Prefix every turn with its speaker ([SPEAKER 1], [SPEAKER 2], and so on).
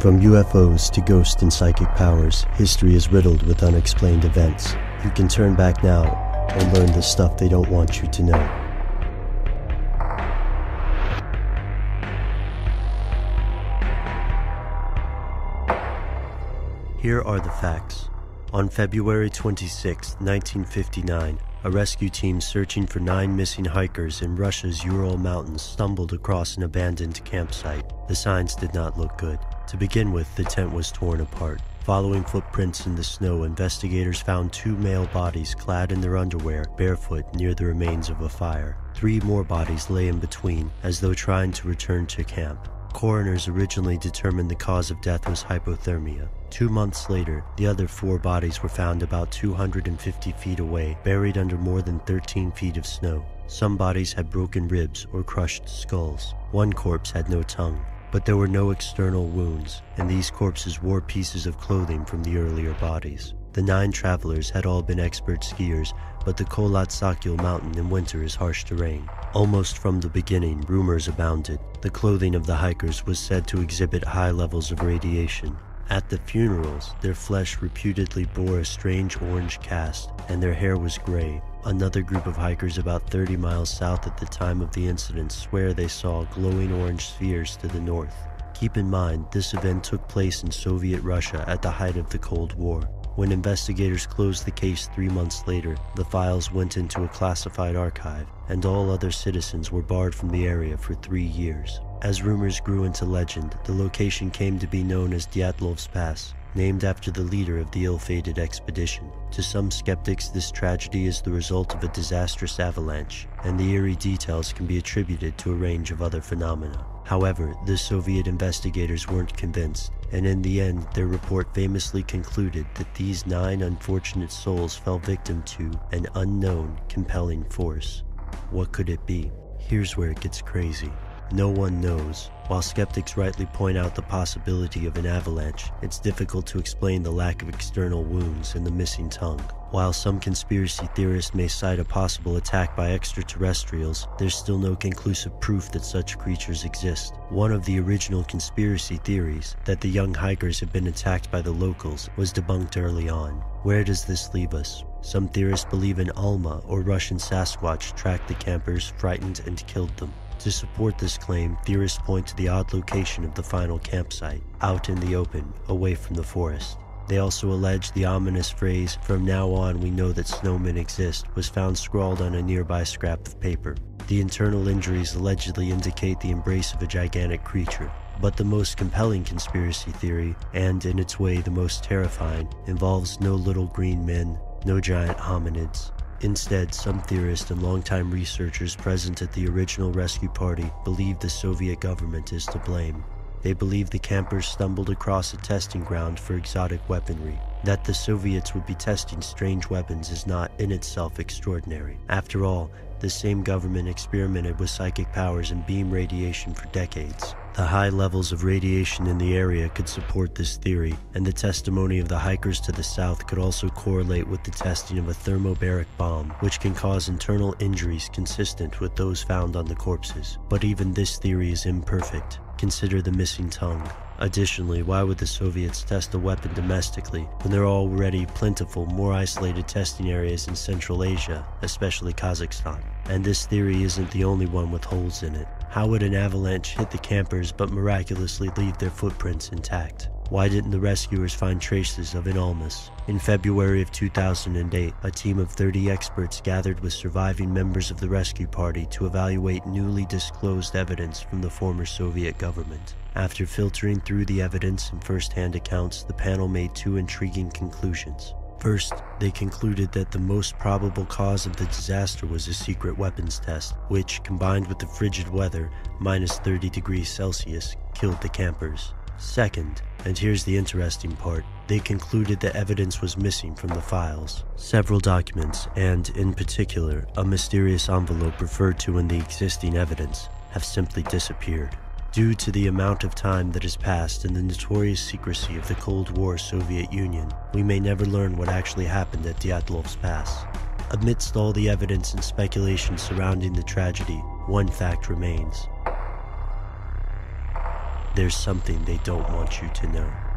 [SPEAKER 1] From UFOs to ghost and psychic powers, history is riddled with unexplained events. You can turn back now and learn the stuff they don't want you to know. Here are the facts. On February 26, 1959, a rescue team searching for 9 missing hikers in Russia's Ural Mountains stumbled across an abandoned campsite. The signs did not look good. To begin with, the tent was torn apart. Following footprints in the snow, investigators found 2 male bodies clad in their underwear, barefoot, near the remains of a fire. 3 more bodies lay in between, as though trying to return to camp. Coroners originally determined the cause of death was hypothermia. 2 months later, the other 4 bodies were found about 250 feet away, buried under more than 13 feet of snow. Some bodies had broken ribs or crushed skulls. 1 corpse had no tongue. But there were no external wounds, and these corpses wore pieces of clothing from the earlier bodies. The 9 travelers had all been expert skiers, but the Kolatsakyl mountain in winter is harsh terrain. Almost from the beginning, rumors abounded. The clothing of the hikers was said to exhibit high levels of radiation. At the funerals, their flesh reputedly bore a strange orange cast, and their hair was gray. Another group of hikers about 30 miles south at the time of the incident swear they saw glowing orange spheres to the north. Keep in mind, this event took place in Soviet Russia at the height of the Cold War. When investigators closed the case 3 months later, the files went into a classified archive, and all other citizens were barred from the area for 3 years. As rumors grew into legend, the location came to be known as Dyatlov's Pass, named after the leader of the ill-fated expedition. To some skeptics, this tragedy is the result of a disastrous avalanche, and the eerie details can be attributed to a range of other phenomena. However, the Soviet investigators weren't convinced, and in the end, their report famously concluded that these 9 unfortunate souls fell victim to an unknown, compelling force. What could it be? Here's where it gets crazy. No one knows. While skeptics rightly point out the possibility of an avalanche, it's difficult to explain the lack of external wounds and the missing tongue. While some conspiracy theorists may cite a possible attack by extraterrestrials, there's still no conclusive proof that such creatures exist. One of the original conspiracy theories, that the young hikers had been attacked by the locals, was debunked early on. Where does this leave us? Some theorists believe an Alma or Russian Sasquatch tracked the campers, frightened, and killed them. To support this claim, theorists point to the odd location of the final campsite, out in the open, away from the forest. They also allege the ominous phrase, "From now on we know that snowmen exist," was found scrawled on a nearby scrap of paper. The internal injuries allegedly indicate the embrace of a gigantic creature. But the most compelling conspiracy theory, and in its way the most terrifying, involves no little green men, no giant hominids. Instead, some theorists and longtime researchers present at the original rescue party believe the Soviet government is to blame. They believe the campers stumbled across a testing ground for exotic weaponry. That the Soviets would be testing strange weapons is not in itself extraordinary. After all, the same government experimented with psychic powers and beam radiation for decades. The high levels of radiation in the area could support this theory, and the testimony of the hikers to the south could also correlate with the testing of a thermobaric bomb, which can cause internal injuries consistent with those found on the corpses. But even this theory is imperfect. Consider the missing tongue. Additionally, why would the Soviets test a weapon domestically when there are already plentiful, more isolated testing areas in Central Asia, especially Kazakhstan? And this theory isn't the only one with holes in it. How would an avalanche hit the campers but miraculously leave their footprints intact? Why didn't the rescuers find traces of an Almas? In February of 2008, a team of 30 experts gathered with surviving members of the rescue party to evaluate newly disclosed evidence from the former Soviet government. After filtering through the evidence and first-hand accounts, the panel made 2 intriguing conclusions. First, they concluded that the most probable cause of the disaster was a secret weapons test, which, combined with the frigid weather, minus 30 degrees Celsius, killed the campers. Second, and here's the interesting part, they concluded that evidence was missing from the files. Several documents, and in particular, a mysterious envelope referred to in the existing evidence, have simply disappeared. Due to the amount of time that has passed and the notorious secrecy of the Cold War Soviet Union, we may never learn what actually happened at Dyatlov's Pass. Amidst all the evidence and speculation surrounding the tragedy, one fact remains. There's something they don't want you to know.